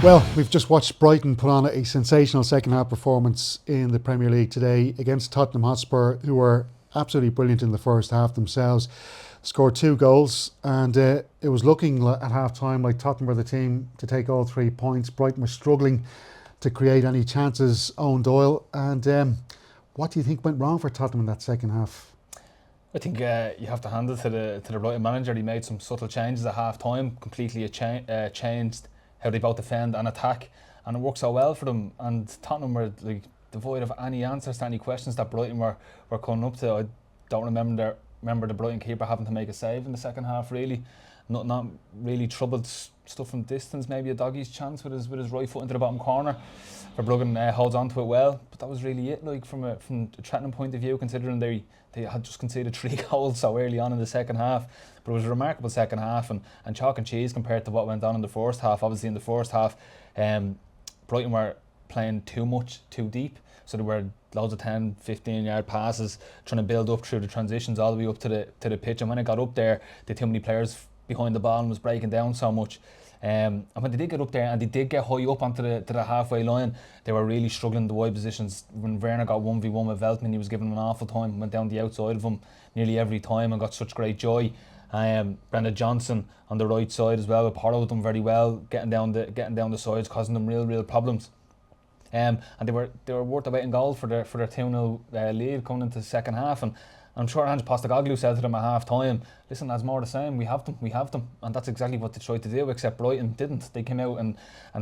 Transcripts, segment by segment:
Well, we've just watched Brighton put on a sensational second half performance in the Premier League today against Tottenham Hotspur, who were absolutely brilliant in the first half themselves. Scored 2 goals, and it was looking at half time like Tottenham were the team to take all 3 points. Brighton was struggling to create any chances. Eoin Doyle, and what do you think went wrong for Tottenham in that second half? I think you have to hand it to the Brighton manager. He made some subtle changes at half time, completely changed how they both defend and attack, and it worked so well for them. And Tottenham were like devoid of any answers to any questions that Brighton were coming up to. I don't remember the Brighton keeper having to make a save in the second half. Really, not really troubled stuff from distance. Maybe a doggy's chance with his right foot into the bottom corner. Verbruggen holds on to it well, but that was really it. Like from a Tottenham point of view, considering they had just conceded 3 goals so early on in the second half. But it was a remarkable second half and chalk and cheese compared to what went on in the first half. Obviously in the first half, Brighton were playing too much, too deep. So there were loads of 10, 15 yard passes trying to build up through the transitions all the way up to the pitch. And when it got up there, they had too many players behind the ball and was breaking down so much. And when they did get up there and they did get high up onto the halfway line, they were really struggling in the wide positions. When Werner got 1v1 with Veltman, he was given an awful time, went down the outside of him nearly every time and got such great joy. Brendan Johnson on the right side as well, followed them very well, getting down the sides, causing them real problems. And they were worth the weight in gold for their 2-0 lead coming into the second half. And I'm sure Ange Postecoglou said to them at half time, listen, that's more the same, we have them. And that's exactly what they tried to do, except Brighton didn't. They came out and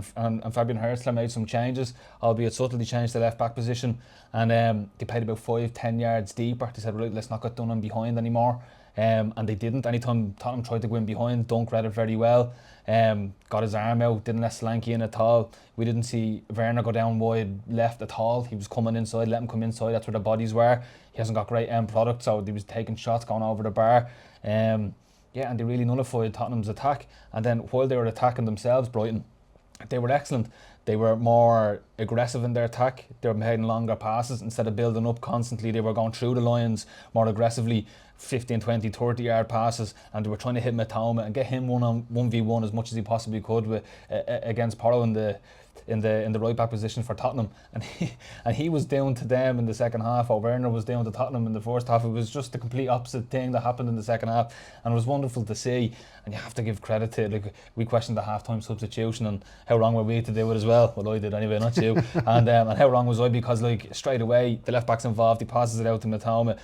Fabian Hurstler made some changes, albeit subtly changed the left back position. And they played about 5-10 yards deeper. They said, right, let's not get done on behind anymore. And they didn't. Anytime Tottenham tried to go in behind, Dunk read it very well. Got his arm out, didn't let Solanke in at all. We didn't see Werner go down wide left at all. He was coming inside, let him come inside. That's where the bodies were. He hasn't got great end product, so he was taking shots going over the bar. And they really nullified Tottenham's attack. And then while they were attacking themselves, Brighton, they were excellent. They were more aggressive in their attack. They were making longer passes instead of building up constantly. They were going through the lines more aggressively, 15, 20, 30 yard passes, and they were trying to hit Matoma and get him 1v1 as much as he possibly could with against Porro in the right back position for Tottenham, and he was down to them in the second half, or Werner was down to Tottenham in the first half. It was just the complete opposite thing that happened in the second half, and it was wonderful to see. And you have to give credit to, like, we questioned the half-time substitution and how wrong were we to do it as well. Well, I did anyway, not you. and how wrong was I, because like straight away the left back's involved, he passes it out to Matoma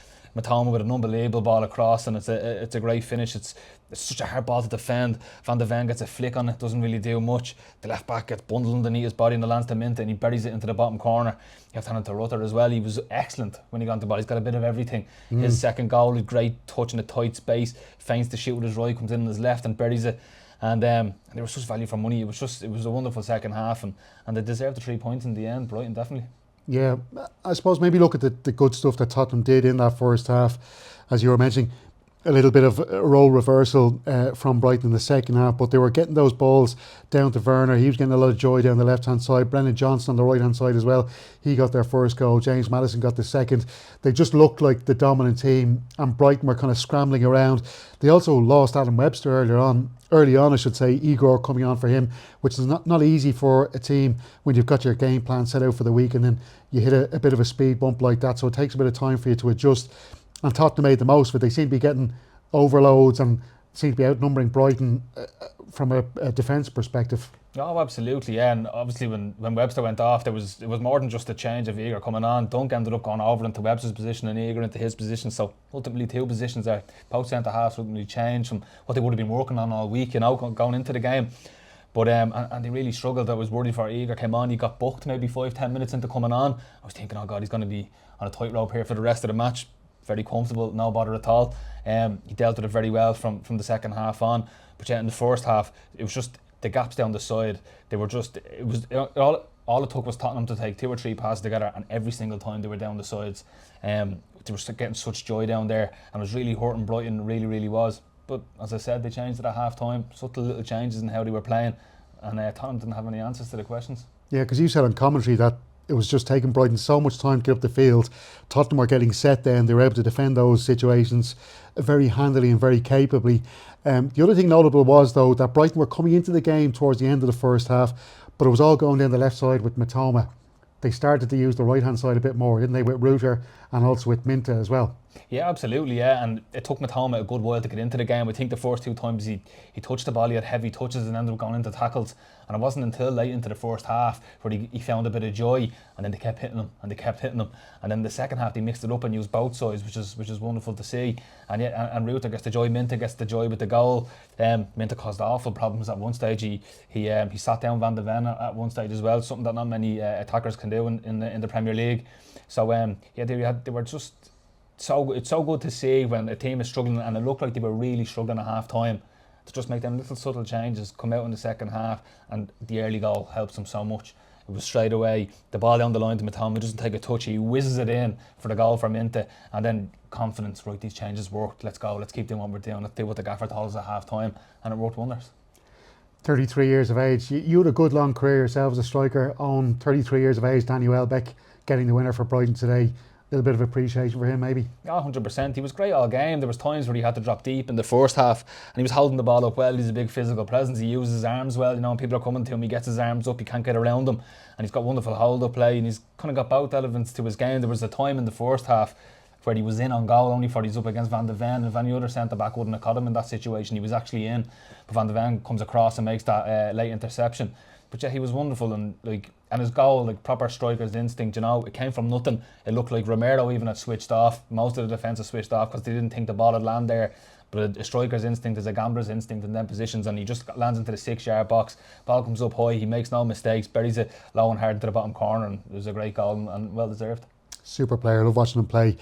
with an unbelievable ball across, and it's a great finish. It's such a hard ball to defend. Van de Ven gets a flick on it, doesn't really do much. The left back gets bundled underneath his body and it lands to Minta, and he buries it into the bottom corner. You have to hand it to Rutter as well. He was excellent when he got into the ball. He's got a bit of everything. His second goal is great, touch in a tight space, feints to shoot with his right, comes in on his left and buries it. And they were such value for money. It was a wonderful second half, and they deserved the 3 points in the end. Brighton, definitely. Yeah, I suppose maybe look at the good stuff that Tottenham did in that first half. As you were mentioning, a little bit of a role reversal from Brighton in the second half, but they were getting those balls down to Werner. He was getting a lot of joy down the left-hand side. Brendan Johnson on the right-hand side as well. He got their first goal. James Maddison got the second. They just looked like the dominant team, and Brighton were kind of scrambling around. They also lost Adam Webster early on, I should say. Igor coming on for him, which is not easy for a team when you've got your game plan set out for the week and then you hit a bit of a speed bump like that. So it takes a bit of time for you to adjust. And Tottenham made the most of it. They seem to be getting overloads and seem to be outnumbering Brighton from a defence perspective. Oh, absolutely, yeah. And obviously when Webster went off, it was more than just a change of Igor coming on. Dunk ended up going over into Webster's position and Igor into his position. So ultimately 2 positions there. Both centre halves ultimately changed from what they would have been working on all week, going into the game. But and they really struggled. I was worried for Igor. Came on, he got booked maybe 5-10 minutes into coming on. I was thinking, oh God, he's going to be on a tightrope here for the rest of the match. Very comfortable, no bother at all. He dealt with it very well from the second half on. But yeah, in the first half, it was just the gaps down the side. All it took was Tottenham to take 2 or 3 passes together, and every single time they were down the sides, they were getting such joy down there, and it was really hurting Brighton. Really was. But as I said, they changed it at half time. Subtle little changes in how they were playing, and Tottenham didn't have any answers to the questions. Yeah, because you said on commentary that it was just taking Brighton so much time to get up the field. Tottenham were getting set then. They were able to defend those situations very handily and very capably. The other thing notable was, though, that Brighton were coming into the game towards the end of the first half. but it was all going down the left side with Matoma. They started to use the right hand side a bit more, didn't they, with Reuter and also with Minta as well. Yeah, absolutely, yeah. And it took Matoma a good while to get into the game. I think the first two times he touched the ball, he had heavy touches and ended up going into tackles. And it wasn't until late into the first half where he found a bit of joy, and then they kept hitting him and they kept hitting him. And then the second half they mixed it up and used both sides, which is wonderful to see. And yeah, and Reuter gets the joy, Minta gets the joy with the goal. Minta caused awful problems at one stage. He sat down Van de Ven at one stage as well, something that not many attackers can do in the Premier League. So yeah, they were just. So it's so good to see when a team is struggling, and it looked like they were really struggling at half time, to just make them little subtle changes, come out in the second half, and the early goal helps them so much. It was straight away, the ball down the line to Matoma, he doesn't take a touch, he whizzes it in for the goal for Minta, and then confidence, right, these changes worked, let's go, let's keep doing what we're doing, let's do what the gaffer told us at half time, and it worked wonders. 33 years of age, you had a good long career yourself as a striker. On 33 years of age, Danny Welbeck getting the winner for Brighton today. A little bit of appreciation for him, maybe. Yeah, 100%. He was great all game. There was times where he had to drop deep in the first half, and he was holding the ball up well. He's a big physical presence. He uses his arms well. You know, when people are coming to him, he gets his arms up. He can't get around them, and he's got wonderful hold-up play. And he's kind of got both elements to his game. There was a time in the first half where he was in on goal only for he's up against Van de Ven, and if any other centre back wouldn't have caught him in that situation, he was actually in. But Van de Ven comes across and makes that late interception. But yeah, he was wonderful, and his goal, like proper striker's instinct, you know, it came from nothing. It looked like Romero even had switched off. Most of the defence had switched off because they didn't think the ball would land there. But a striker's instinct is a gambler's instinct in them positions, and he just lands into the 6-yard box. Ball comes up high, he makes no mistakes, buries it low and hard into the bottom corner, and it was a great goal and well deserved. Super player, love watching him play.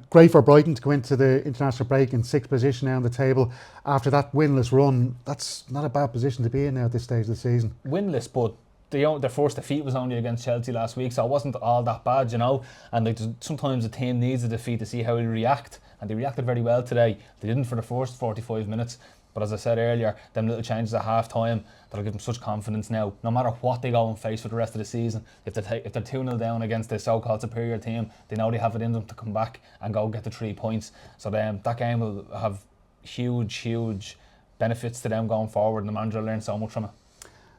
Great for Brighton to go into the international break in 6th position now on the table. After that winless run, that's not a bad position to be in now at this stage of the season. Winless, but their first defeat was only against Chelsea last week, so it wasn't all that bad, you know. And sometimes a team needs a defeat to see how they react, and they reacted very well today. They didn't for the first 45 minutes, but as I said earlier, them little changes at half time, that'll give them such confidence now. No matter what they go and face for the rest of the season, if they're 2-0 down against the so-called superior team, they know they have it in them to come back and go get the 3 points. So that game will have huge benefits to them going forward, and the manager will learn so much from it.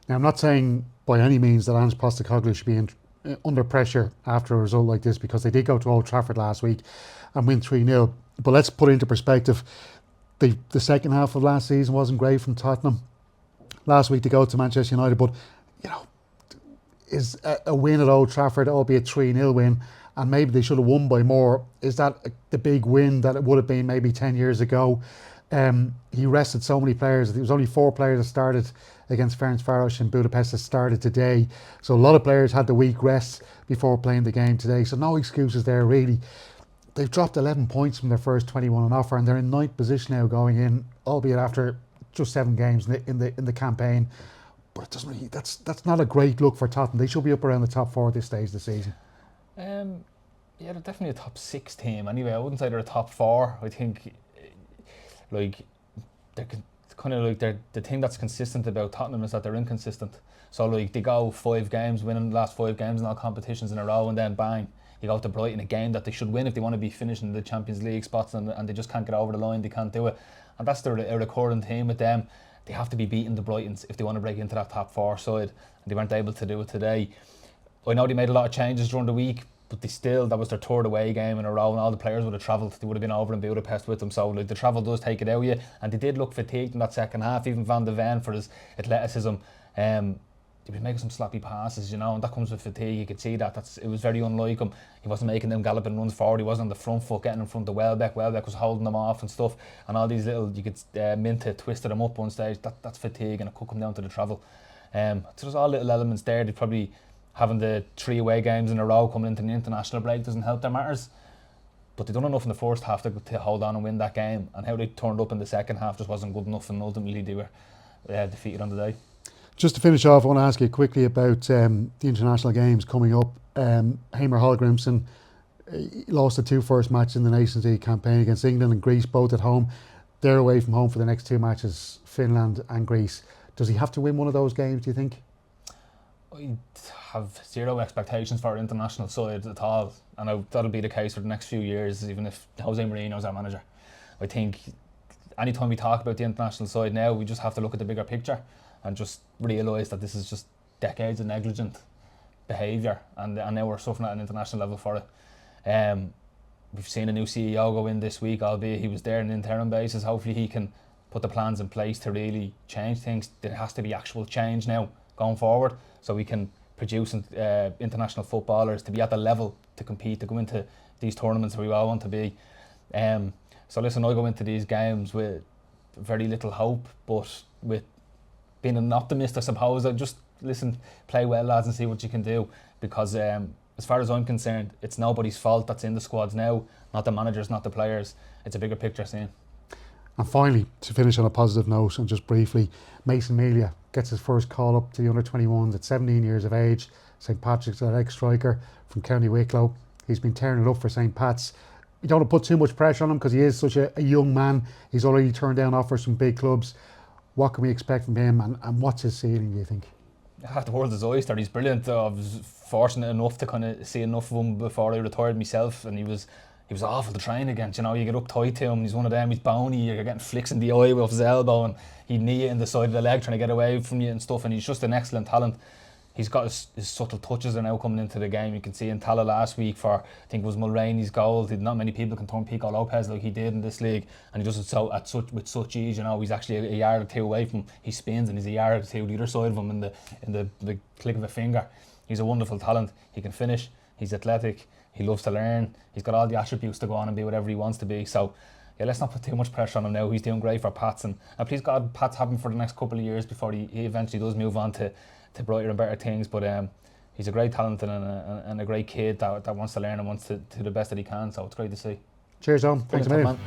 Now, I'm not saying by any means that Ange Postecoglou should be under pressure after a result like this, because they did go to Old Trafford last week and win 3-0. But let's put it into perspective. The second half of last season wasn't great from Tottenham. Last week they go to Manchester United, but you know, is a win at Old Trafford, albeit 3-0 win, and maybe they should have won by more. Is that the big win that it would have been maybe 10 years ago? He rested so many players. There was only 4 players that started against Ferencváros in Budapest that started today. So a lot of players had the week rest before playing the game today. So no excuses there really. They've dropped 11 points from their first 21 on offer, and they're in 9th position now going in, albeit after just 7 games in the campaign. But it doesn't really, that's not a great look for Tottenham. They should be up around the top 4 at this stage of the season. Yeah, they're definitely a top 6 team. Anyway, I wouldn't say they're a top 4. I think they're kind of the thing that's consistent about Tottenham is that they're inconsistent. So they go 5 games, winning the last 5 games in all competitions in a row, and then bang, you go to Brighton, a game that they should win if they want to be finishing the Champions League spots, and they just can't get over the line. They can't do it, and that's a recurring theme with them. They have to be beating the Brightons if they want to break into that top 4 side, and they weren't able to do it today. I know they made a lot of changes during the week, but that was their 3rd away game in a row, and all the players would have travelled. They would have been over in Budapest with them, so the travel does take it out of you, and they did look fatigued in that second half. Even Van de Ven, for his athleticism, he was making some sloppy passes, you know, and that comes with fatigue. You could see that. It was very unlike him. He wasn't making them galloping runs forward. He wasn't on the front foot, getting in front of Welbeck. Welbeck was holding them off and stuff. And all these little, you could Minta twisted him up one stage. That's fatigue, and it could come down to the travel. So there's all little elements there. They probably having the 3 away games in a row coming into the international break doesn't help their matters. But they done enough in the first half to hold on and win that game. And how they turned up in the second half just wasn't good enough, and ultimately they were defeated on the day. Just to finish off, I want to ask you quickly about the international games coming up. Heimir Hallgrímsson lost the 2 first matches in the Nations League campaign against England and Greece, both at home. They're away from home for the next 2 matches, Finland and Greece. Does he have to win one of those games, do you think? I have 0 expectations for our international side at all, and that'll be the case for the next few years, even if Jose Mourinho's our manager. I think anytime we talk about the international side now, we just have to look at the bigger picture and just realise that this is just decades of negligent behaviour, and now we're suffering at an international level for it. We've seen a new CEO go in this week, albeit he was there on an interim basis. Hopefully he can put the plans in place to really change things. There has to be actual change now going forward, so we can produce international footballers to be at the level to compete, to go into these tournaments where we all want to be. So listen, I go into these games with very little hope, but with being an optimist, I suppose. I just listen, play well, lads, and see what you can do, because as far as I'm concerned, it's nobody's fault that's in the squads now, not the managers, not the players. It's a bigger picture scene. And finally, to finish on a positive note, and just briefly, Mason Melia gets his first call up to the under-21s at 17 years of age. St Patrick's ex-striker from County Wicklow. He's been tearing it up for St Pat's. You don't want to put too much pressure on him because he is such a young man. He's already turned down offers from big clubs. What can we expect from him, and what's his ceiling, do you think? The world is oyster. He's brilliant. I was fortunate enough to kind of see enough of him before I retired myself, and he was awful to train against. You know, you get up tight to him, he's one of them, he's bony, you're getting flicks in the eye with his elbow, and he'd knee it in the side of the leg trying to get away from you and stuff, and he's just an excellent talent. He's got his subtle touches are now coming into the game. You can see in Tala last week for, I think it was Mulroney's goal. Not many people can turn Pico Lopez like he did in this league, and he does it with such ease. You know, he's actually a yard or two away from him. He spins and he's a yard or two the other side of him in the click of a finger. He's a wonderful talent. He can finish. He's athletic. He loves to learn. He's got all the attributes to go on and be whatever he wants to be. So yeah, let's not put too much pressure on him now. He's doing great for Pats, and please God, Pats have him for the next couple of years before he eventually does move on to brighter and better things. But he's a great talent and a great kid that wants to learn and wants to do the best that he can. So it's great to see. Cheers, Tom. Thanks a million.